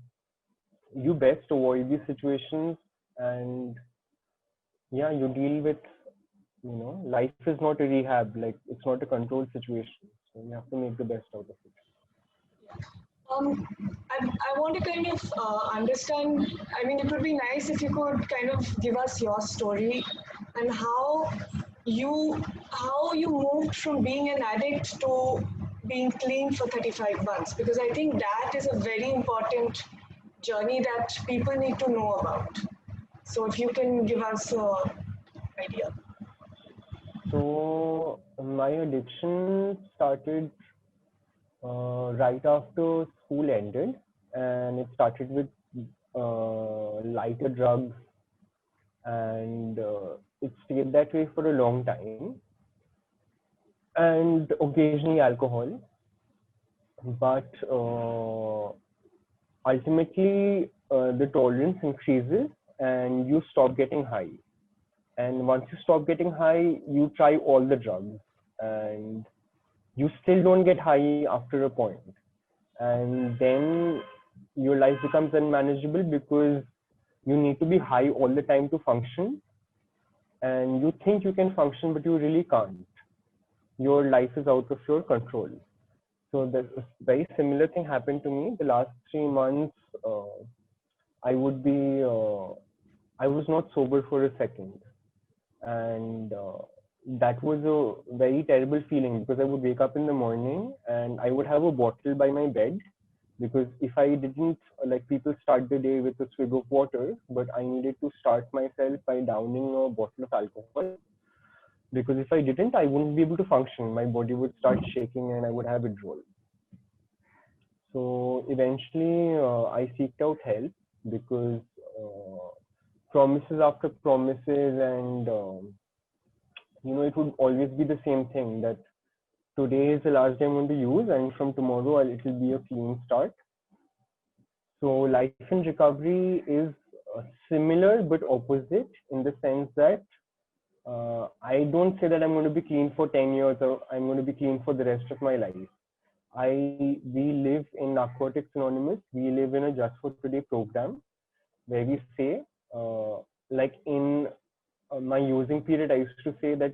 you best avoid these situations, and yeah, you deal with, life is not a rehab, like it's not a controlled situation. So you have to make the best out of it. I want to kind of understand. I mean, it would be nice if you could kind of give us your story and how you moved from being an addict to being clean for 35 months, because I think that is a very important journey that people need to know about. So if you can give us an idea. So my addiction started right after school ended, and it started with lighter drugs, and it stayed that way for a long time, and occasionally alcohol. But ultimately, the tolerance increases and you stop getting high. And once you stop getting high, you try all the drugs, and you still don't get high after a point. And then your life becomes unmanageable because you need to be high all the time to function. And you think you can function, but you really can't. Your life is out of your control. So the very similar thing happened to me. The last 3 months, I would be, I was not sober for a second. And that was a very terrible feeling, because I would wake up in the morning and I would have a bottle by my bed, Because if I didn't, like people start the day with a swig of water, but I needed to start myself by downing a bottle of alcohol. Because if I didn't, I wouldn't be able to function. My body would start shaking and I would have withdrawal. So eventually, I seeked out help because promises after promises, and it would always be the same thing that today is the last day I'm going to use, and from tomorrow it will be a clean start. So life in recovery is similar but opposite in the sense that I don't say that I'm going to be clean for 10 years or I'm going to be clean for the rest of my life. We live in Narcotics Anonymous. We live in a Just for Today program where we say, like in my using period, I used to say that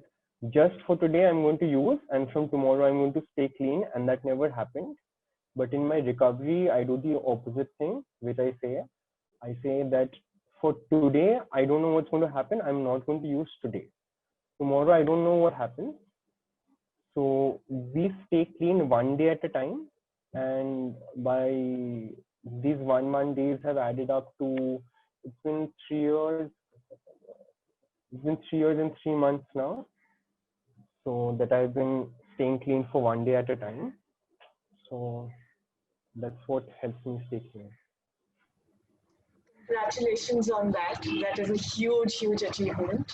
just for today I'm going to use, and from tomorrow I'm going to stay clean, and that never happened. But in my recovery, I do the opposite thing, which I say that for today, I don't know what's going to happen. I'm not going to use today. Tomorrow, I don't know what happens. So we stay clean one day at a time. And by these 1 month days have added up to, it's been 3 years. It's been 3 years and 3 months now. So that I've been staying clean for 1 day at a time. So that's what helps me stay clean. Congratulations on that. That is a huge, huge achievement.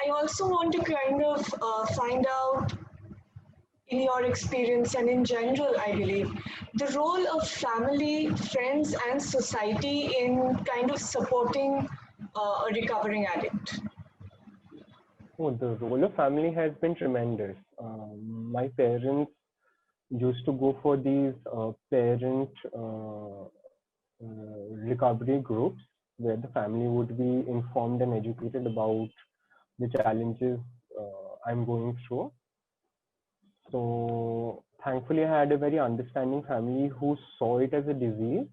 I also want to kind of find out, in your experience and in general, I believe, the role of family, friends, and society in kind of supporting a recovering addict. Oh, the role of family has been tremendous. My parents used to go for these parent recovery groups where the family would be informed and educated about the challenges I'm going through. So thankfully, I had a very understanding family who saw it as a disease,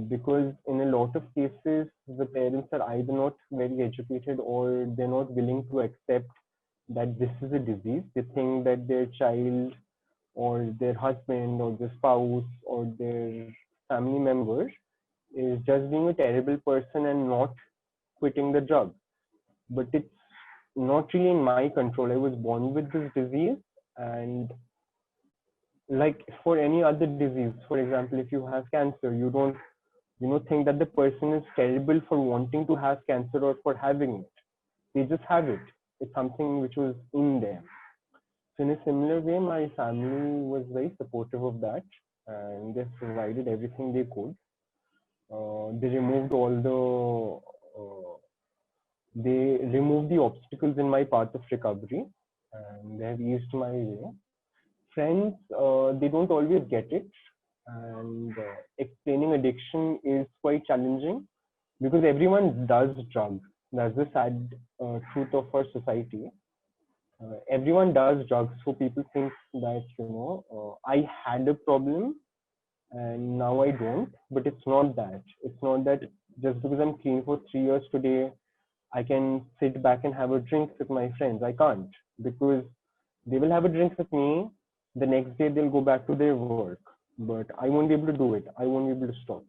because in a lot of cases, the parents are either not very educated or they're not willing to accept that this is a disease. They think that their child or their husband or their spouse or their family member is just being a terrible person and not quitting the drug. But it's not really in my control. I was born with this disease, and like for any other disease, for example, if you have cancer, you don't think that the person is terrible for wanting to have cancer or for having it. They just have it. It's something which was in them. So in a similar way, my family was very supportive of that, and they provided everything they could. They removed the obstacles in my path of recovery, and they have eased my way. Friends, they don't always get it, and explaining addiction is quite challenging because everyone does drugs. That's the sad truth of our society. Everyone does drugs, so people think that I had a problem and now I don't. But it's not that. It's not that just because I'm clean for 3 years today, I can sit back and have a drink with my friends. I can't, because they will have a drink with me. The next day they'll go back to their work, but I won't be able to do it. I won't be able to stop.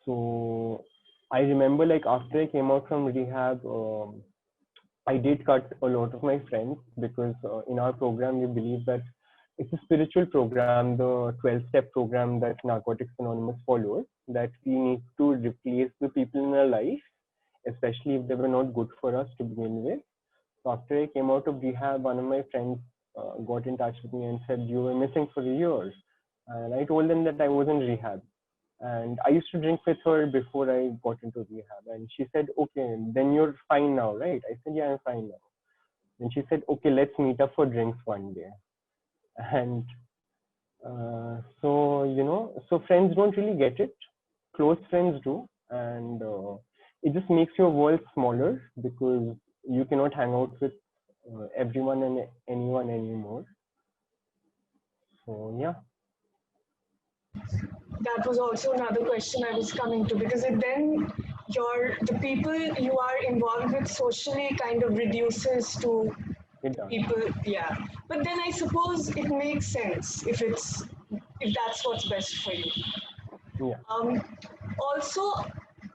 So I remember, like, after I came out from rehab, I did cut a lot of my friends because in our program, we believe that it's a spiritual program, the 12-step program that Narcotics Anonymous follows, that we need to replace the people in our life, especially if they were not good for us to begin with. So after I came out of rehab, one of my friends got in touch with me and said, "You were missing for years." And I told them that I was in rehab. And I used to drink with her before I got into rehab. And she said, "Okay, then you're fine now, right?" I said, "Yeah, I'm fine now." And she said, "Okay, let's meet up for drinks one day." And so friends don't really get it. Close friends do. And it just makes your world smaller because you cannot hang out with everyone and anyone anymore. So, yeah. That was also another question I was coming to, because then the people you are involved with socially kind of reduces to people. Yeah, but then I suppose it makes sense if it's if that's what's best for you. Yeah. Also,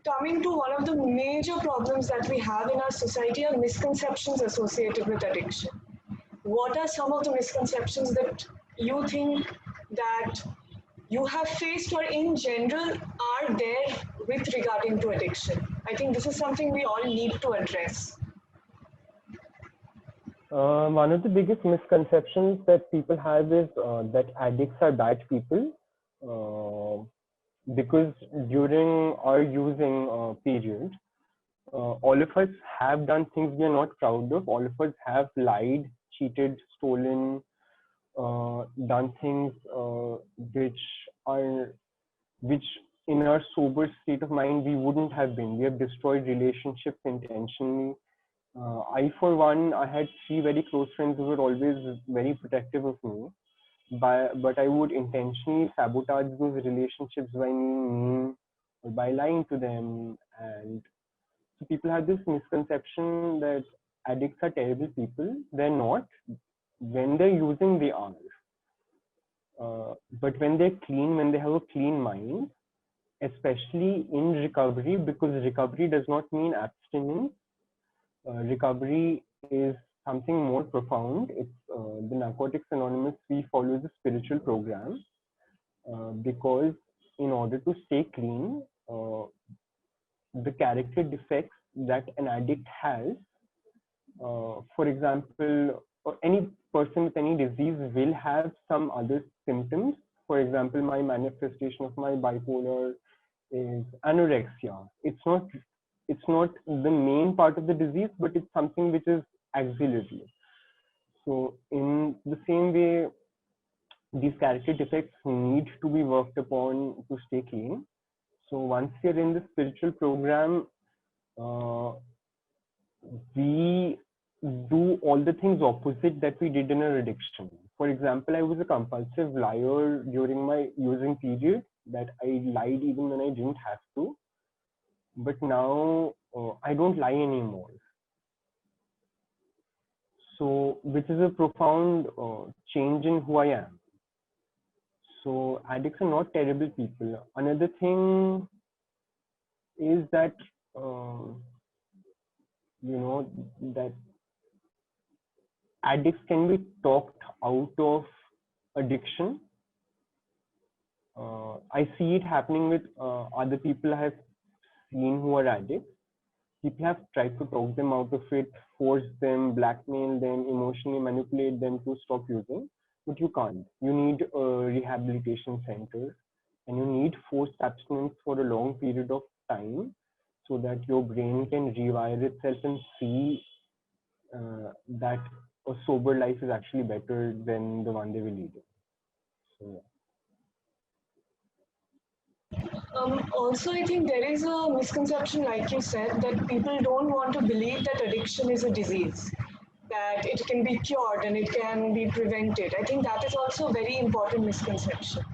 coming to one of the major problems that we have in our society are misconceptions associated with addiction. What are some of the misconceptions that you think that you have faced or in general are there with regarding to addiction? I think this is something we all need to address. One of the biggest misconceptions that people have is that addicts are bad people, because during our using period, all of us have done things we are not proud of. All of us have lied, cheated, stolen, done things which are which in our sober state of mind we wouldn't have been. We have destroyed relationships intentionally. I, for one, I had 3 very close friends who were always very protective of me, but I would intentionally sabotage those relationships by being mean or by lying to them. And so people have this misconception that addicts are terrible people. They're not. When they're using, they are. But when they're clean, when they have a clean mind, especially in recovery, because recovery does not mean abstinence. Recovery is something more profound. It's the Narcotics Anonymous. We follow the spiritual program because in order to stay clean, the character defects that an addict has, for example, any person with any disease will have some other symptoms. For example, my manifestation of my bipolar is anorexia. It's not the main part of the disease, but it's something which is auxiliary. So in the same way, these character defects need to be worked upon to stay clean. So once you're in the spiritual program, we do all the things opposite that we did in our addiction. For example, I was a compulsive liar during my using period, that I lied even when I didn't have to. But now I don't lie anymore. So, which is a profound change in who I am. So, addicts are not terrible people. Another thing is that, that addicts can be talked out of addiction. I see it happening with other people I have seen who are addicts. People have tried to talk them out of it, force them, blackmail them, emotionally manipulate them to stop using, but you can't. You need a rehabilitation center, and you need forced abstinence for a long period of time so that your brain can rewire itself and see that a sober life is actually better than the one they were leading. So, yeah. Also, I think there is a misconception, like you said, that people don't want to believe that addiction is a disease, that it can be cured and it can be prevented. I think that is also a very important misconception.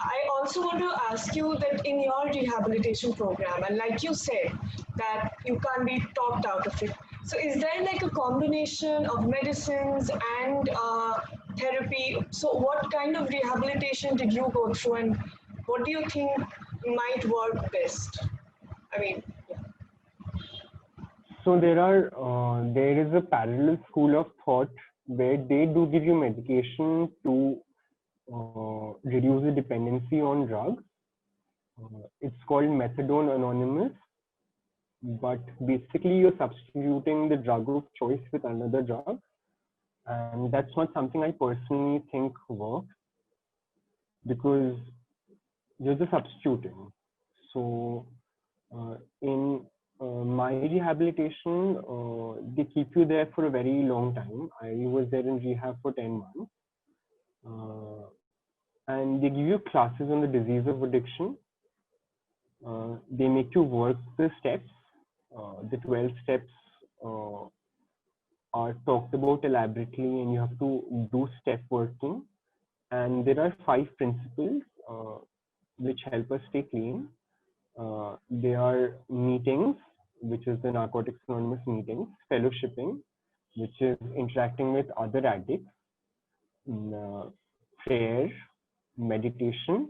I also want to ask you that in your rehabilitation program, and like you said, that you can't be talked out of it. So, is there like a combination of medicines and therapy? So, what kind of rehabilitation did you go through, and what do you think might work best? I mean, yeah. So there is a parallel school of thought where they do give you medication to reduce the dependency on drugs. It's called Methadone Anonymous, but basically you're substituting the drug of choice with another drug, and that's not something I personally think works because you're just substituting. So in my rehabilitation, they keep you there for a very long time. I was there in rehab for 10 months. And they give you classes on the disease of addiction. They make you work the steps. The 12 steps are talked about elaborately, and you have to do step working. And there are 5 principles which help us stay clean. They are meetings, which is the Narcotics Anonymous meetings, fellowshipping, which is interacting with other addicts, prayer, meditation,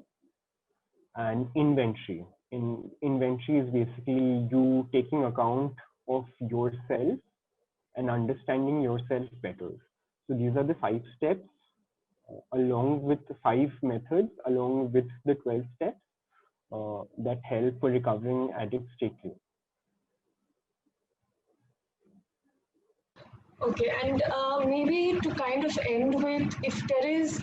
and inventory. Inventory is basically you taking account of yourself and understanding yourself better. So these are the 5 steps, along with the 5 methods, along with the 12 steps that help for recovering addicts strictly. Okay, and maybe to kind of end with, if there is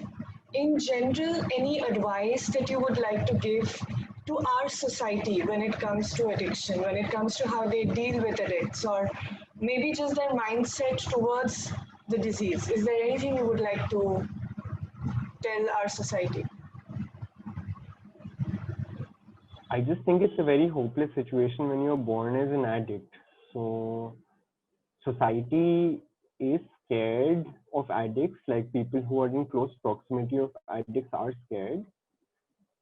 in general any advice that you would like to give to our society when it comes to addiction, when it comes to how they deal with addicts, or maybe just their mindset towards the disease. Is there anything you would like to tell our society? I just think it's a very hopeless situation when you're born as an addict. So society is scared of addicts, like people who are in close proximity of addicts are scared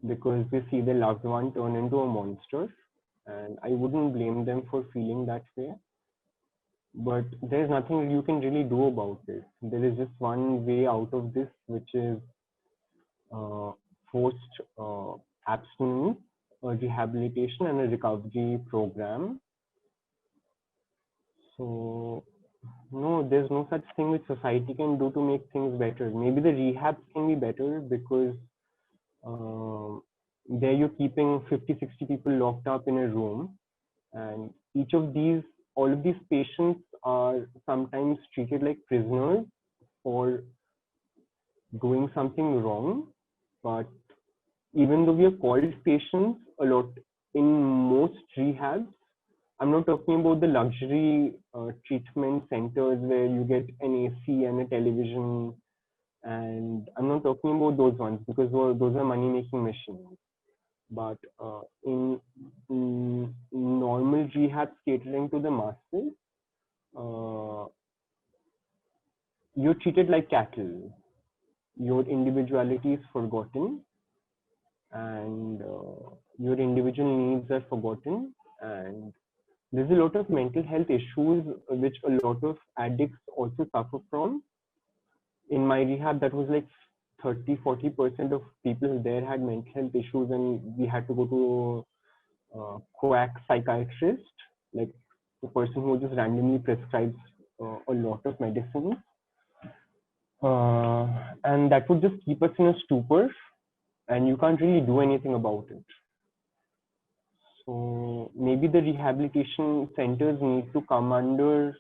because they see their loved one turn into a monster. And I wouldn't blame them for feeling that way. But there's nothing you can really do about it. There is just one way out of this, which is forced abstinence, rehabilitation, and a recovery program. So no, there's no such thing which society can do to make things better. Maybe the rehabs can be better because there you're keeping 50, 60 people locked up in a room, and all of these patients are sometimes treated like prisoners for doing something wrong. But even though we are called patients a lot in most rehabs, I'm not talking about the luxury treatment centers where you get an AC and a television, and I'm not talking about those ones because those are money-making machines. But in normal rehabs catering to the masses, you're treated like cattle. Your individuality is forgotten, and your individual needs are forgotten, and there's a lot of mental health issues which a lot of addicts also suffer from. In my rehab, that was like 30-40% of people there had mental health issues, and we had to go to a quack psychiatrist, like the person who just randomly prescribes a lot of medicines. And that would just keep us in a stupor, and you can't really do anything about it. So maybe the rehabilitation centers need to come under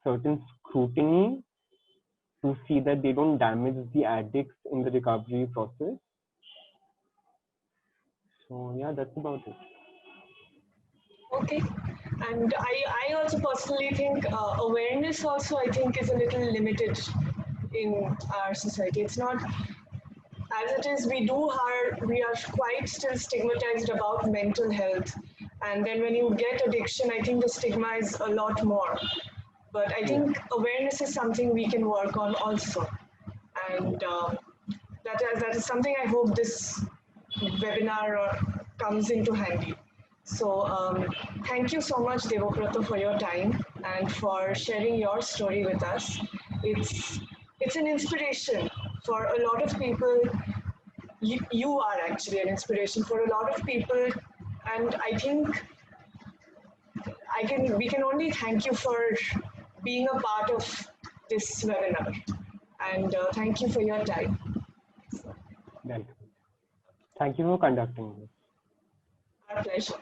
certain scrutiny to see that they don't damage the addicts in the recovery process. So yeah, that's about it. Okay, and I also personally think awareness also, I think, is a little limited in our society. It's not, as it is, we are quite still stigmatized about mental health, and then when you get addiction, I think the stigma is a lot more. But I think awareness is something we can work on also, and that is something I hope this webinar comes into handy. So thank you so much, Devabrata, for your time and for sharing your story with us. It's an inspiration for a lot of people. You are actually an inspiration for a lot of people, and I think we can only thank you for being a part of this webinar, and thank you for your time. Thank you for conducting this. Our pleasure.